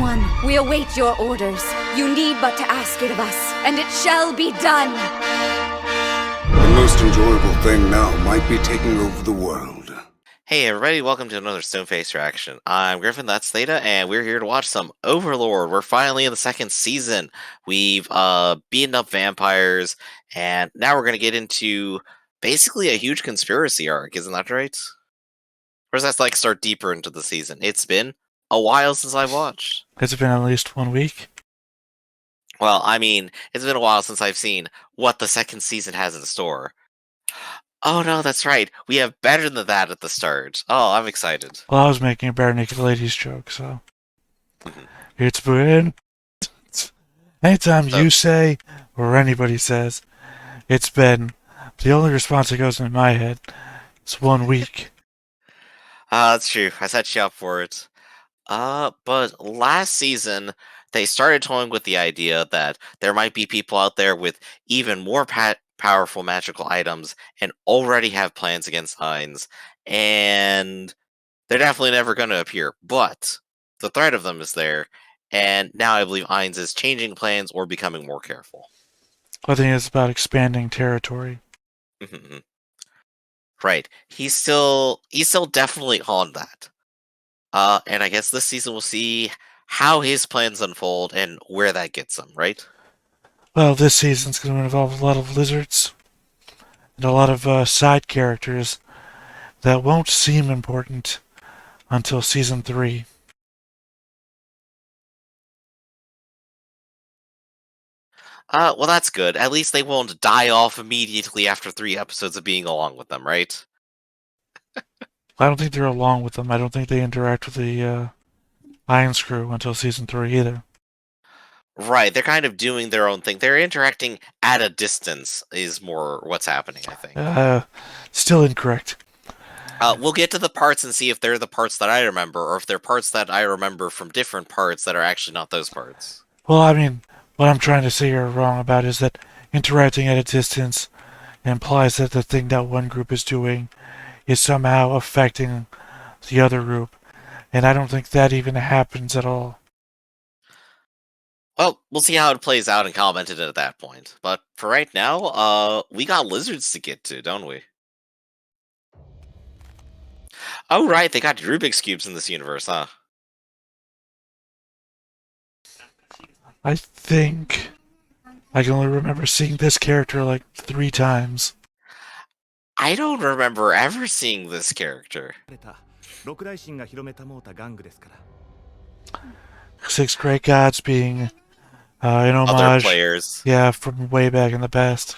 SFR1, we await your orders. You need but to ask it of us, and it shall be done. The most enjoyable thing now might be taking over the world. Hey everybody, welcome to another Stoneface Reaction. I'm Griffin, that's Theta, and we're here to watch some Overlord. We're finally in the second season. We've beaten up vampires, and now we're going to get into basically a huge conspiracy arc, isn't that right? Or does that like start deeper into the season? It's been a while since I've watched. It's been at least 1 week. Well, I mean, it's been a while since I've seen what the second season has in store. Oh no, that's right. We have better than that at the start. Oh, I'm excited. Well, I was making a bare naked ladies joke, so it's been. Anytime you say or anybody says, it's been. The only response that goes in my head is 1 week. That's true. I set you up for it. But last season they started toying with the idea that there might be people out there with even more powerful magical items and already have plans against Heinz, and they're definitely never going to appear, but the threat of them is there, and now I believe Heinz is changing plans or becoming more careful. I think it's about expanding territory. Right. He's still definitely on that. And I guess this season we'll see how his plans unfold and where that gets him, right? Well, this season's going to involve a lot of lizards and a lot of side characters that won't seem important until season 3. Well, that's good. At least they won't die off immediately after 3 episodes of being along with them, right? I don't think they're along with them. I don't think they interact with the Heinz crew until season 3 either. Right, they're kind of doing their own thing. They're interacting at a distance is more what's happening, I think. Still incorrect. We'll get to the parts and see if they're the parts that I remember, or if they're parts that I remember from different parts that are actually not those parts. Well, I mean, what I'm trying to say you're wrong about is that interacting at a distance implies that the thing that one group is doing is somehow affecting the other group, and I don't think that even happens at all. Well, we'll see how it plays out and comment it at that point. But for right now, we got lizards to get to, don't we? Oh, right, they got Rubik's Cubes in this universe, huh? I think I can only remember seeing this character like 3 times. I don't remember ever seeing this character. 6 Great Gods being an homage. Other players. Yeah, from way back in the past.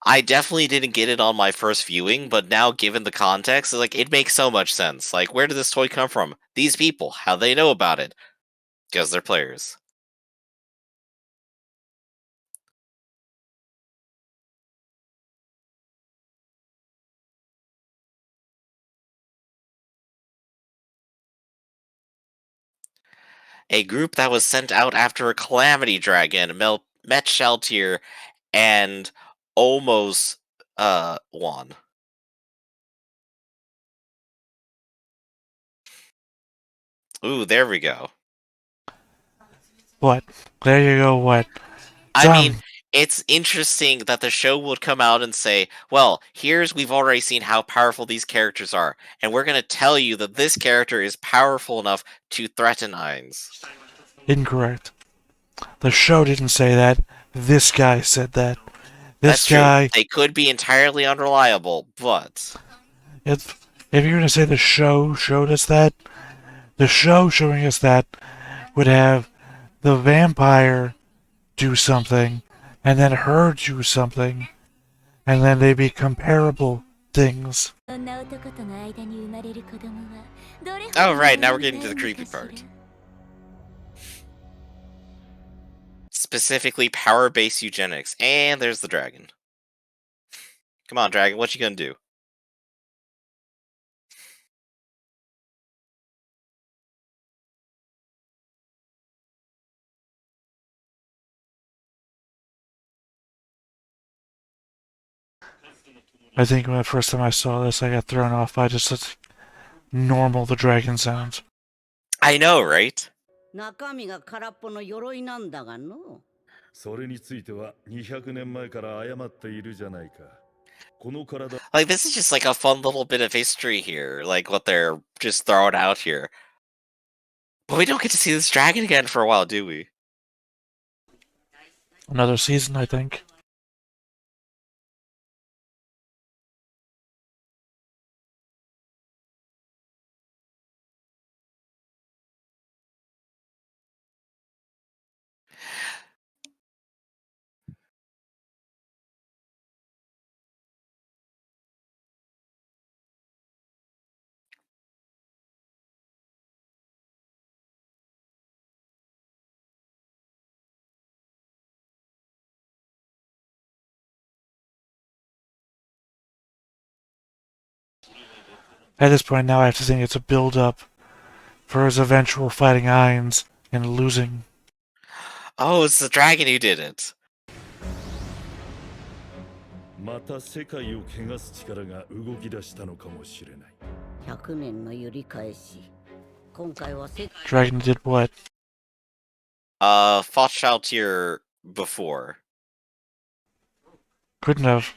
I definitely didn't get it on my first viewing, but now given the context, like it makes so much sense. Like, where did this toy come from? These people, how they know about it? Because they're players. A group that was sent out after a calamity dragon met Sheltier and almost won. Ooh, there we go. What? There you go, what? I mean, it's interesting that the show would come out and say, well, we've already seen how powerful these characters are, and we're going to tell you that this character is powerful enough to threaten Heinz. Incorrect. The show didn't say that. This guy said that. That's true. They could be entirely unreliable, but if you're going to say the show showed us that, the show showing us that would have the vampire do something, and then her do something, and then they'd be comparable things. Oh right, now we're getting to the creepy part. Specifically power-based eugenics, and there's the dragon. Come on, dragon, what you gonna do? I think when the first time I saw this, I got thrown off by just such normal the dragon sounds. I know, right? 中身が空っぽの鎧なんだがの。それについては200年前から謝っているじゃないか。この体 Like, this is just like a fun little bit of history here, like what they're just throwing out here. But we don't get to see this dragon again for a while, do we? Another season, I think. At this point now, I have to think it's a build-up for his eventual fighting Ainz and losing. Oh, it's the dragon who did it. また世界を汚す力が動き出したのかもしれない。100年の揺り返し。今回は世界 Dragon did what? Fought Shaltir before. Couldn't have.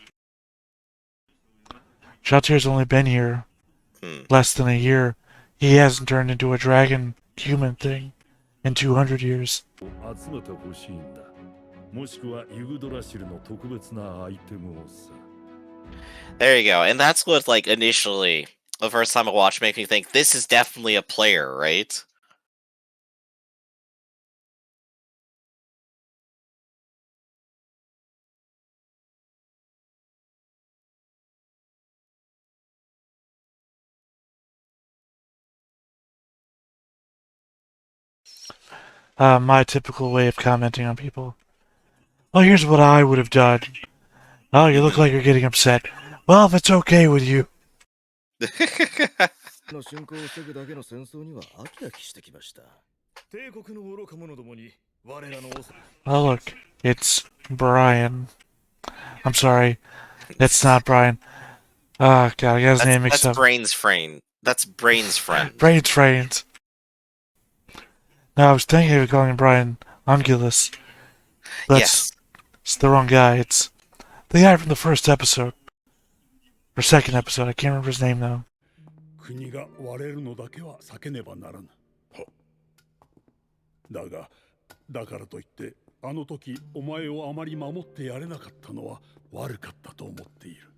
Shaltir's only been here less than a year. He hasn't turned into a dragon human thing in 200 years. 集めてほしいんだ。もしくはユグドラシルの特別なアイテムをさ。There you go. And that's what, like, initially, the first time I watched, made me think this is definitely a player, right? My typical way of commenting on people. Well, here's what I would have done. Oh, you look like you're getting upset. Well, if it's okay with you. の侵攻を防ぐだけの戦争には飽き飽きしてきました。帝国の愚か者どもに我らの王様。 Oh, look. It's Brian. I'm sorry. It's not Brian. Oh, God, I got his name mixed That's up. Brain's friend. That's Brain's friend. Brains. No, I was thinking of calling him Brian Ungulus. Yes. It's the wrong guy. It's the guy from the first episode. Or second episode. I can't remember his name, though. 国が割れるのだけは避けねばならぬ。だが、だからといって、あの時お前をあまり守ってやれなかったのは悪かったと思っている。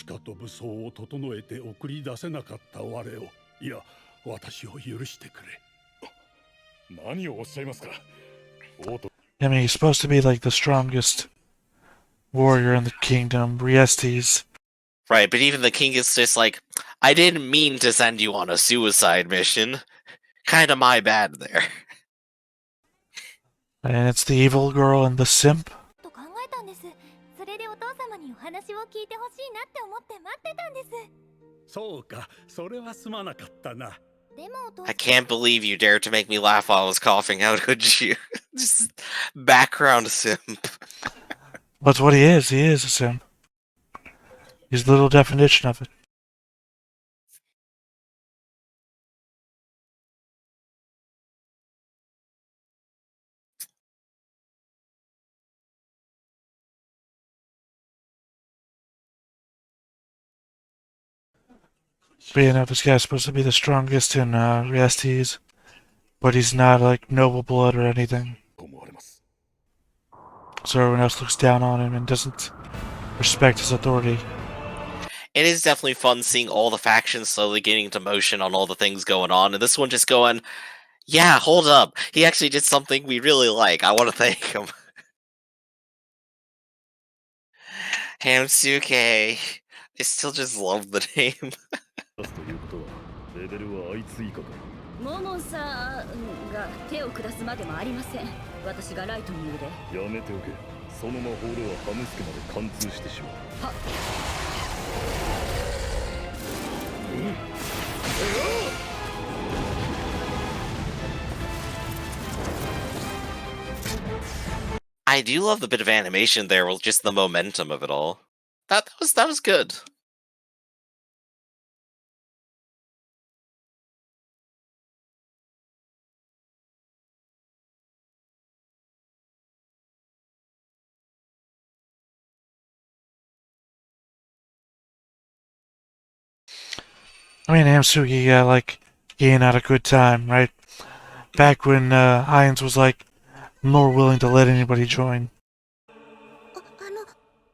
鹿と武装を整えて送り出せなかった我を、いや、私を許してくれ。何をおっしゃいますか。I mean, he's supposed to be like the strongest warrior in the kingdom, Riestes. Right, but even the king is just like, I didn't mean to send you on a suicide mission. Kinda my bad there. And it's the evil girl and the simp. と考えたんです。それでお父様にお話を聞いてほしいなって思って待ってたんです。そうか、それはすまなかったな。でもお父 I can't believe you dared to make me laugh while I was coughing out, could you? Just background simp. That's what he is. He is a simp. He's the little definition of it. But you know, this guy's supposed to be the strongest in Riestes, but he's not like noble blood or anything. So everyone else looks down on him and doesn't respect his authority. It is definitely fun seeing all the factions slowly getting into motion on all the things going on, and this one just going, yeah, hold up, he actually did something we really like, I want to thank him. Hamsuke. I still just love the name. ということはレベルはあいつ以下か。モモンさんが手を下すまでもありません。私がライトニングで。やめておけ。その魔法ではハムスケまで貫通してしまう。はっ。I do love the bit of animation there with just the momentum of it all. That was good. I mean, Amsugi got, like, getting out a good time, right? Back when Heinz was, like, more willing to let anybody join.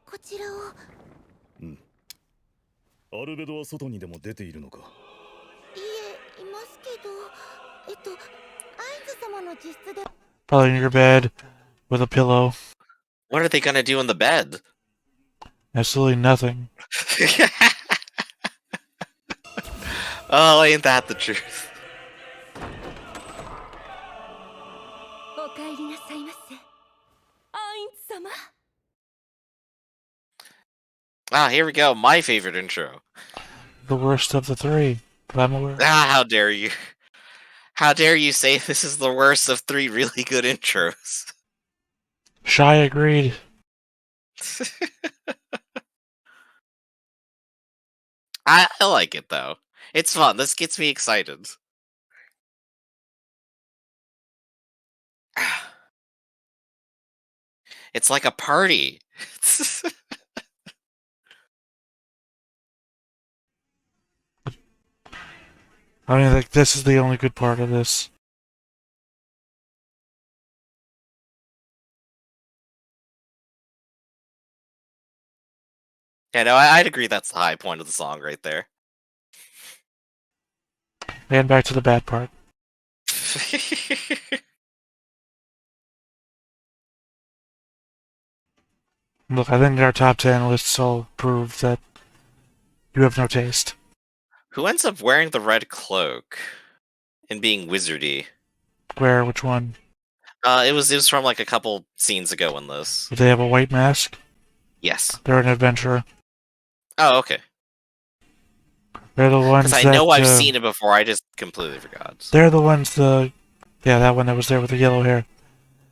こちらを。アルベドは外にでも出ているのか。いえ、いますけど、アイズ様の自室で。 Probably in your bed with a pillow. What are they gonna do in the bed? Absolutely nothing. Oh, ain't that the truth? お帰りなさいませ。アインツ様。Ah, here we go. My favorite intro. The worst of the three, but I'm aware. Ah, how dare you? How dare you say this is the worst of 3 really good intros? Shy agreed. I like it though. It's fun. This gets me excited. It's like a party. I mean, like, this is the only good part of this. Yeah, no, I'd agree that's the high point of the song right there. And back to the bad part. Look, I think our top 10 lists all prove that you have no taste. Who ends up wearing the red cloak and being wizardy? Where? Which one? It was from like a couple scenes ago in this. Do they have a white mask? Yes. They're an adventurer. Oh, okay. They're the ones Because that... I know I've seen it before, I just completely forgot. They're the ones, yeah, that one that was there with the yellow hair.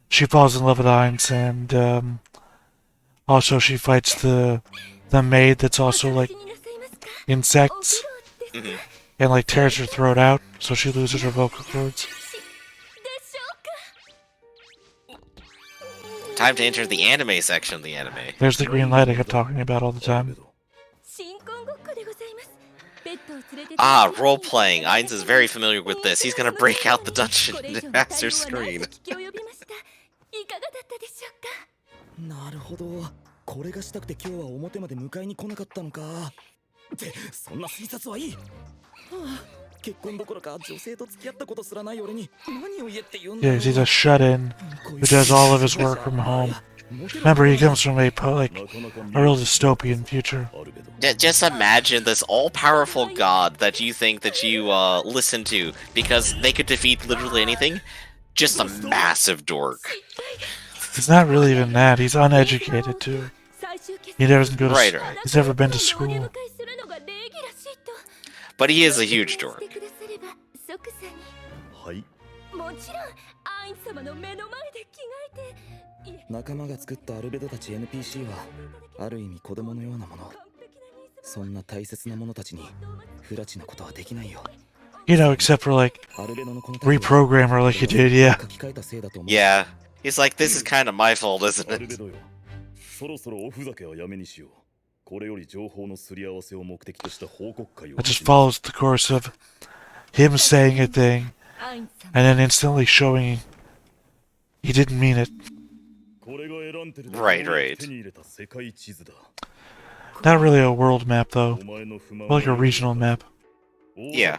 She falls in love with Heinz, and, also she fights the maid that's also, like, insects, and, like, tears her throat out, so she loses her vocal cords. Time to enter the anime section of the anime. There's the green light I kept talking about all the time. Ah, role-playing. Ainz is very familiar with this. He's gonna break out the Dungeon Master screen. なるほど。これがしたくて今日は表まで迎えに来なかったのか。ってそんな推察はいい。はあ、結婚どころか女性と付き合ったことすらない俺に何を言えって言うんだ。 Yeah, he's a shut-in who does all of his work from home. Remember, he comes from a real dystopian future. Just imagine this all-powerful god that you think that you listen to because they could defeat literally anything. Just a massive dork. He's not really even that. He's uneducated too. He doesn't go to Right. He's never been to school. But he is a huge dork. はい。もちろんアイン様の目の前で着替えて。仲間が作ったアルベドたち NPC はある意味子供のようなもの。そんな大切な者たちに不埒なことはできないよ。 You know, except for like reprogram her like he did, yeah. Yeah, he's like, this is kind of my fault, isn't it? そろそろおふざけはやめにしよう。これより情報のすり合わせを目的とした報告会を。 It just follows the course of him saying a thing and then instantly showing he didn't mean it. Right. Not really a world map though, more like a regional map. Yeah.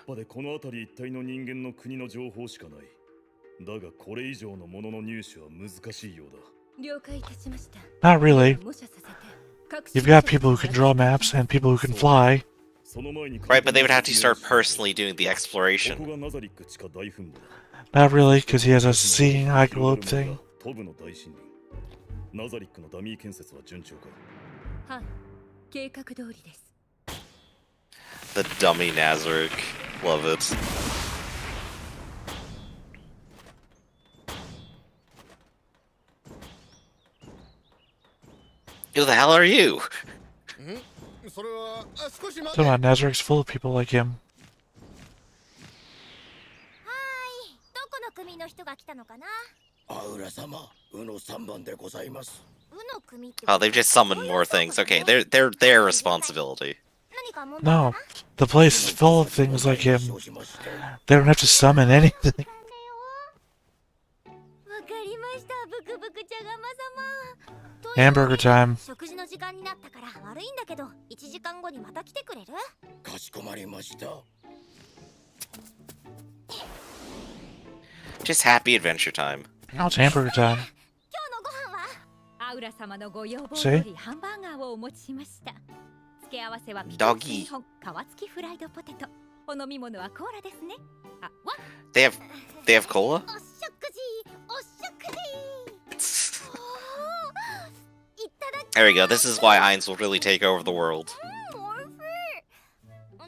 Not really. You've got people who can draw maps and people who can fly. Right, but they would have to start personally doing the exploration. Not really, because he has a seeing eye globe thing. ナザリックのダミー建設は順調か。はい、計画通りです。 The dummy Nazarick. Love it. Who the hell are you? Come on, Nazarick's full of people like him. はーい、どこの組の人が来たのかな。 Oh, they've just summoned more things. Okay, they're their responsibility. No, the place is full of things like him. They don't have to summon anything. わかりました、ブクブク茶釜様。 Hamburger time. 食事の時間になったから悪いんだけど、1時間後にまた来てくれる？かしこまりました。 Just happy adventure time. Now it's hamburger time. 今日のご飯は？アウラ様のご要望通りハンバーガーをお持ちしました。付け合わせはピザ2本、皮付きフライドポテト。お飲み物はコーラですね。あ、わ。They have cola? お食事、お食事。いただき。 There we go. This is why Ainz will really take over the world.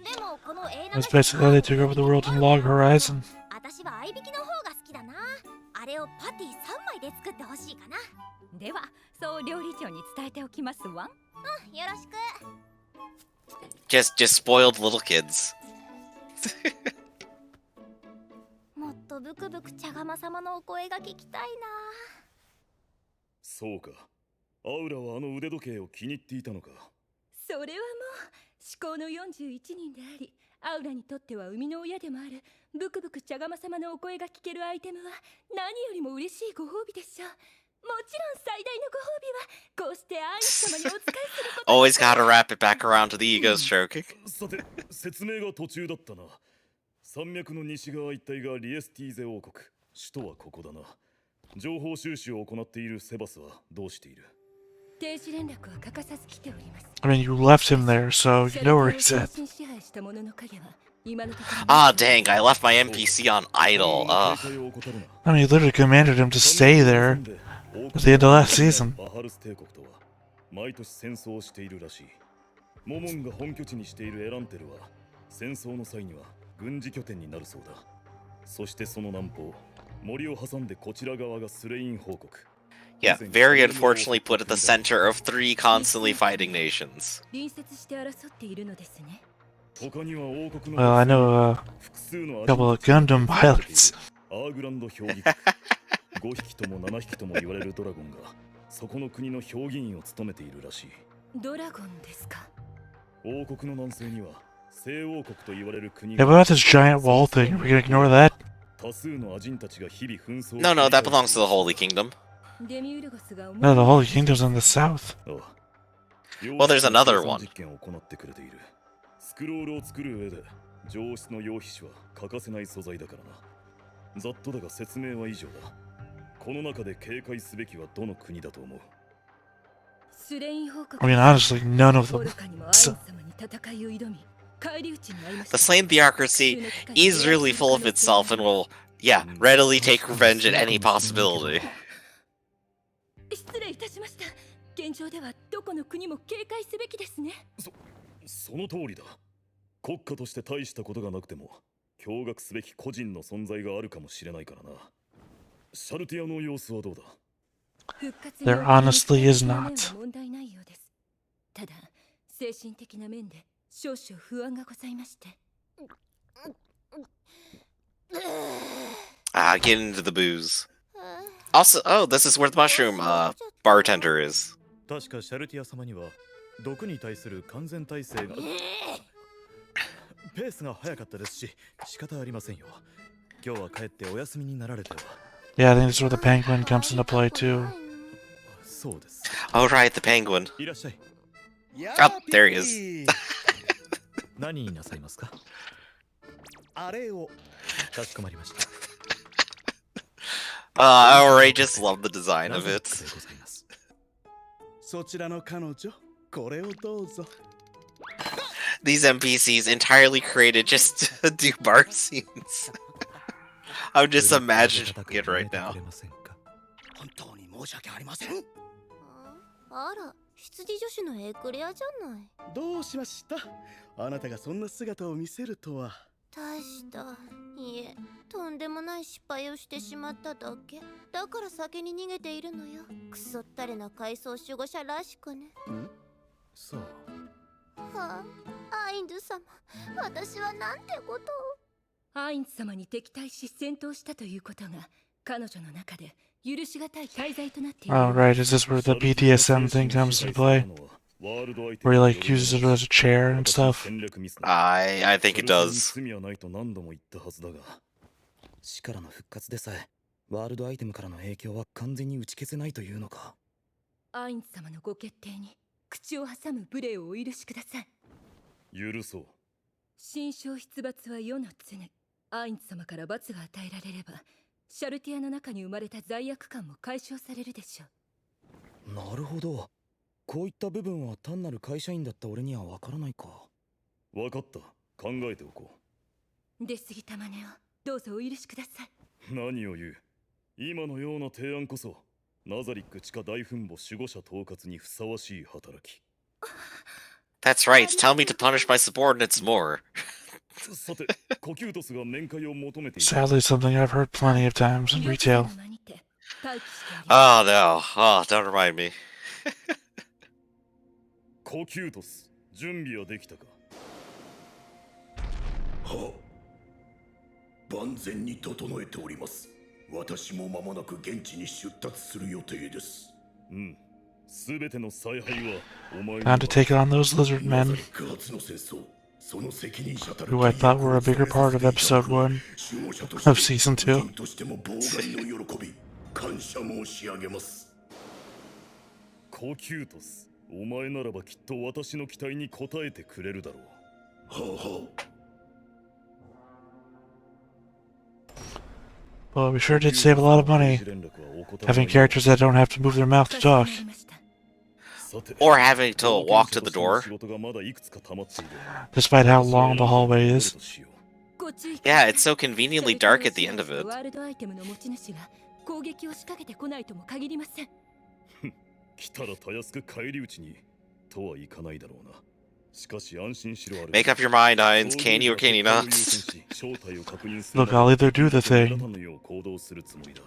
でもこの映画 That's basically how they took over the world in Log Horizon. 私は合いびきの方が好きだな。あれをパティ3枚で作ってほしいかな。では、そう料理長に伝えておきますわ。うん、よろしく。 Just spoiled little kids. もっとブクブク茶釜様のお声が聞きたいな。そうか。アウラはあの腕時計を気に入っていたのか。それはもう至高の41人であり、アウラにとっては生みの親でもあるブクブク茶釜様のお声が聞けるアイテムは何よりも嬉しいご褒美でしょう。もちろん最大のご褒美はこうしてアイン様にお仕えすること。 Always gotta wrap it back around to the ego stroking. さて、説明が途中だったな。山脈の西側一帯がリエスティーゼ王国。首都はここだな。情報収集を行っているセバスはどうしている？ 定時連絡は欠かさず来ております。 I mean, you left him there, so you know where he's at. Ah, dang, I left my NPC on idle. I mean, you literally commanded him to stay there at the end of last season. バハルス帝国とは毎年戦争をしているらしい。モモンが本拠地にしているエランテルは戦争の際には軍事拠点になるそうだ。そしてその南方、森を挟んでこちら側がスレイン王国。 Yeah, very unfortunately put at the center of 3 constantly fighting nations. Well, I know a couple of Gundam pilots. アーグランド評議国5匹とも7匹とも言われるドラゴンがそこの国の評議員を務めているらしい。ドラゴンですか？王国の南西には西王国と言われる国 Yeah, what about this giant wall thing? Are we gonna ignore that? 多数のアジンたちが日々紛争。 No, no, that belongs to the Holy Kingdom. No, the Holy Kingdom's in the south. Well, there's another one. スクロールを作る上で上質の羊皮紙は欠かせない素材だからな。ざっとだが説明は以上だ。この中で警戒すべきはどの国だと思う？ I mean, honestly, none of them. So, The slain bureaucracy is really full of itself and will, yeah, readily take revenge at any possibility. 失礼いたしました。現状ではどこの国も警戒すべきですね。その通りだ。国家として大したことがなくても驚愕すべき個人の存在があるかもしれないからな。シャルティアの様子はどうだ？ there honestly is not. 問題ないようです。ただ精神的な面で少々不安がございまして。Ah, get into the booze. Also, oh, this is where the mushroom bartender is. 確かシャルティア様には毒に対する完全耐性がペースが早かったですし仕方ありませんよ。今日は帰ってお休みになられては。 Yeah, I think this is where the penguin comes into play too. そうです。 Oh, right, the penguin. いらっしゃい。 Oh, there he is. 何になさいますか？あれをかしこまりました。I already just love the design of it. そちらの彼女、これをどうぞ。 These NPCs entirely created just to do bar scenes. I'm just imagining it right now. 本当に申し訳ありません。あら、羊女子のエクレアじゃない。どうしました？あなたがそんな姿を見せるとは。大した。いえ、とんでもない失敗をしてしまっただけ。だから先に逃げているのよ。くそったれな階層守護者らしくね。ん？そう。はあ、アインズ様、私はなんてことを。アインズ様に敵対し戦闘したということが彼女の中で許しがたい滞在となっている。 Oh, right, is this where the BDSM thing comes into play? Where he like uses it as a chair and stuff. I think it does. 罪はないと何度も言ったはずだが、死からの復活でさえワールドアイテムからの影響は完全に打ち消せないというのか。アインズ様のご決定に口を挟む無礼をお許しください。許そう。新章出没は世の常。アインズ様から罰が与えられれば、シャルティアの中に生まれた罪悪感も解消されるでしょう。なるほど。こういった部分は単なる会社員だった俺にはわからないか。わかった。考えておこう。出過ぎた真似をどうぞお許しください。何を言う。今のような提案こそナザリック地下大墳墓守護者統括にふさわしい働き。That's right. Tell me to punish my subordinates more. Sadly, something I've heard plenty of times in retail. Oh no. Oh, don't remind me. コキュートス、準備はできたか。はあ、万全に整えております。私も間もなく現地に出立する予定です。うん。すべての采配はお前 Time to take on those lizard men, who I thought were a bigger part of episode 1 of season 2. コキュートス、お前ならばきっと私の期待に応えてくれるだろう。はあはあ。Well, we sure did save a lot of money, having characters that don't have to move their mouth to talk. Or having to walk to the door. Despite how long the hallway is. Yeah, it's so conveniently dark at the end of it. 来たらたやすく返り討ちにとはいかないだろうな。しかし安心しろ。 Make up your mind, Hines. Can you or can you not? Look, I'll either do the thing,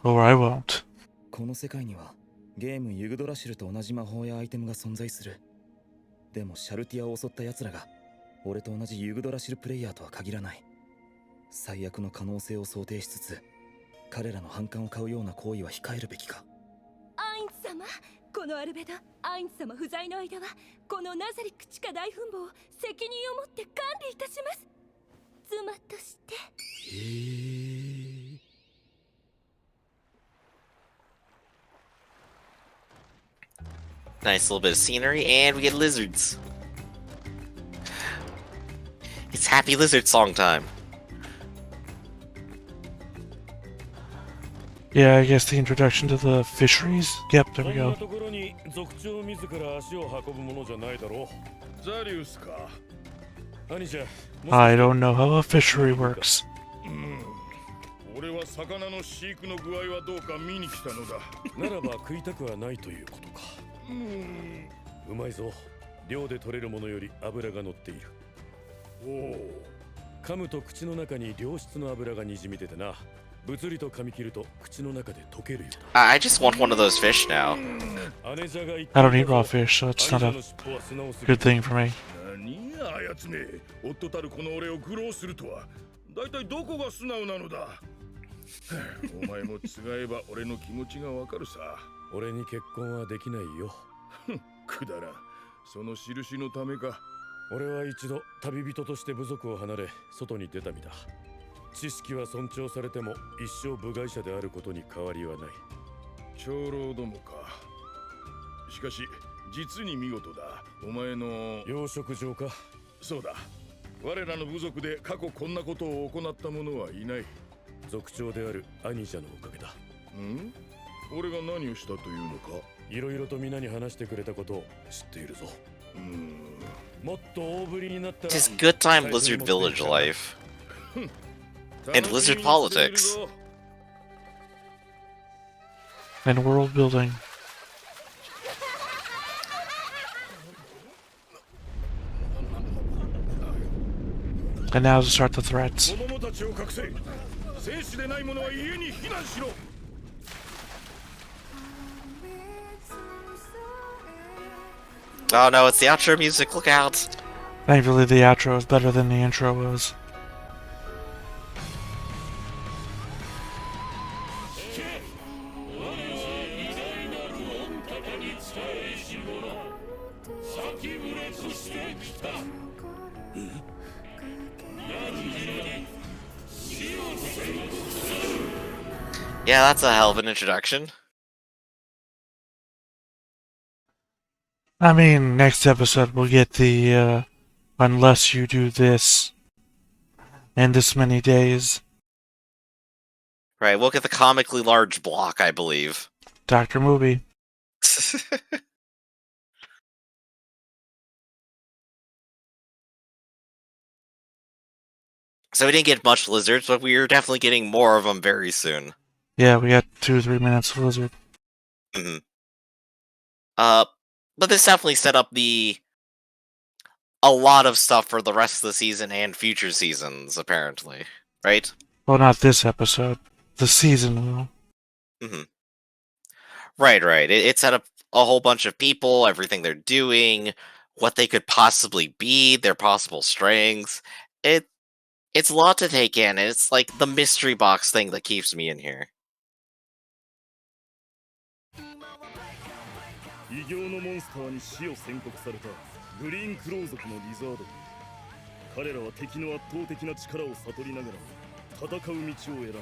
or I won't. この世界にはゲームユグドラシルと同じ魔法やアイテムが存在する。でもシャルティアを襲った奴らが俺と同じユグドラシルプレイヤーとは限らない。最悪の可能性を想定しつつ彼らの反感を買うような行為は控えるべきか。アインズ様、このアルベド、アインズ様不在の間はこのナザリック地下大墳墓を責任を持って管理いたします。妻として。Nice little bit of scenery, and we get lizards. It's Happy Lizard Song time. Yeah, I guess the introduction to the fisheries? Yep, there we go. I don't know how a fishery works. 俺は魚の飼育の具合はどうか見に来たのだ。ならば食いたくはないということか。うまいぞ。漁で取れるものより脂が乗っている。おお。噛むと口の中に良質の脂がにじみ出てな。物理と噛み切ると口の中で溶けるよ。I just want one of those fish now. I don't eat raw fish, so it's not a good thing for me. 何あやつね。夫たるこの俺を愚弄するとは。だいたいどこが素直なのだ。お前も違えば俺の気持ちがわかるさ。俺に結婚はできないよ。くだらん。その印のためか。俺は一度旅人として部族を離れ外に出た身だ。知識は尊重されても一生部外者であることに変わりはない。長老どもか。しかし実に見事だ。お前の養殖場か。そうだ。我らの部族で過去こんなことを行った者はいない。族長である兄者のおかげだ。ん？俺が何をしたというのか？いろいろと皆に話してくれたことを知っているぞ。もっと大ぶりになったら。Just good time lizard village life. And lizard politics. And world building. And now to start the threats. Oh no, it's the outro music, look out! Thankfully the outro is better than the intro was. Yeah, that's a hell of an introduction. I mean, next episode we'll get the, unless you do this in this many days. Right, we'll get the comically large block, I believe. Dr. Movie. So we didn't get much lizards, but we are definitely getting more of them very soon. Yeah, we got 2 or 3 minutes of Lizard. Mm-hmm. But this definitely set up a lot of stuff for the rest of the season and future seasons, apparently. Right? Well, not this episode. The season will. Mm-hmm. Right. It set up a whole bunch of people, everything they're doing, what they could possibly be, their possible strengths. It's a lot to take in, and it's like the mystery box thing that keeps me in here. 異形のモンスターに死を宣告されたグリーンクロー族のリザード。彼らは敵の圧倒的な力を悟りながら戦う道を選んだ。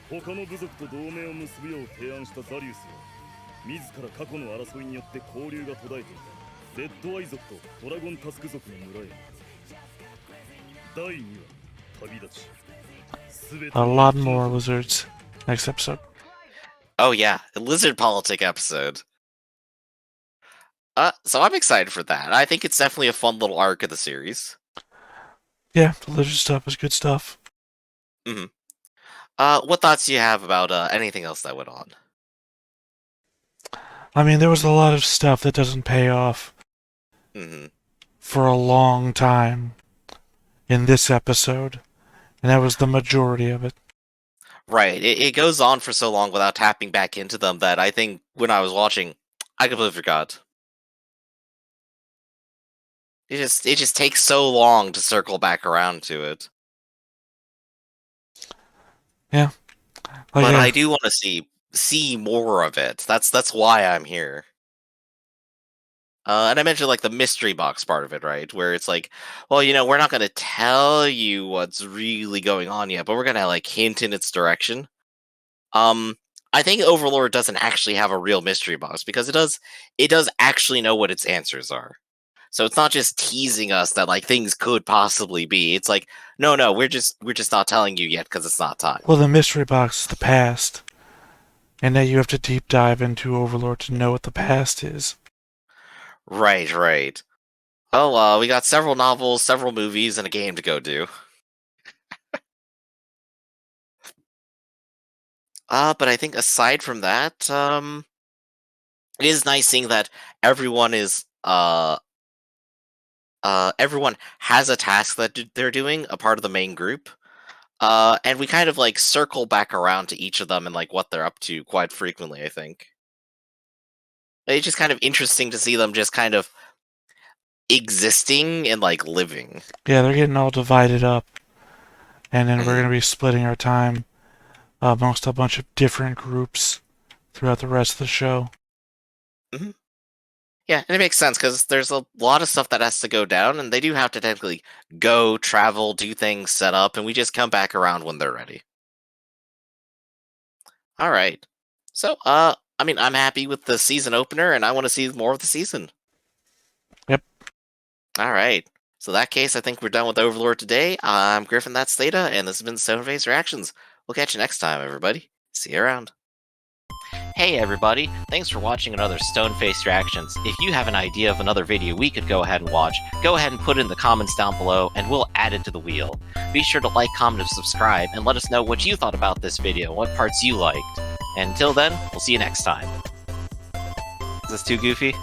他の部族と同盟を結ぶよう提案したザリウスは自ら過去の争いによって交流が途絶えていたレッドアイ族とドラゴンタスク族の村へ。第2話旅立ち。 A lot more lizards next episode. Oh yeah, a lizard politic episode. So I'm excited for that. I think it's definitely a fun little arc of the series. Yeah, the lizard stuff is good stuff. Mm-hmm. What thoughts do you have about anything else that went on? I mean, there was a lot of stuff that doesn't pay off for a long time in this episode, and that was the majority of it. Right, it goes on for so long without tapping back into them that I think when I was watching, I completely forgot. It just takes so long to circle back around to it. Yeah. But I do want to see more of it. That's why I'm here. And I mentioned like the mystery box part of it, right? Where it's like, well, we're not going to tell you what's really going on yet, but we're going to like hint in its direction. I think Overlord doesn't actually have a real mystery box because it does actually know what its answers are. So it's not just teasing us that like things could possibly be. It's like, no, we're just not telling you yet because it's not time. Well, the mystery box is the past, and now you have to deep dive into Overlord to know what the past is. Right. Oh, we got several novels, several movies, and a game to go do. But I think aside from that, it is nice seeing that everyone is everyone has a task that they're doing, a part of the main group. And we kind of like circle back around to each of them and like what they're up to quite frequently, I think. It's just kind of interesting to see them just kind of existing and like living. Yeah, they're getting all divided up. And then we're going to be splitting our time amongst a bunch of different groups throughout the rest of the show. Mm-hmm. Yeah, and it makes sense because there's a lot of stuff that has to go down, and they do have to technically go, travel, do things, set up, and we just come back around when they're ready. All right. So, I mean, I'm happy with the season opener, and I want to see more of the season. Yep. All right. So in that case, I think we're done with Overlord today. I'm Griffin, that's Theta, and this has been Stoneface Reactions. We'll catch you next time, everybody. See you around. Hey everybody, thanks for watching another Stoneface Reactions. If you have an idea of another video we could go ahead and watch, go ahead and put it in the comments down below and we'll add it to the wheel. Be sure to like, comment, and subscribe, and let us know what you thought about this video, what parts you liked. And until then, we'll see you next time. Is this too goofy?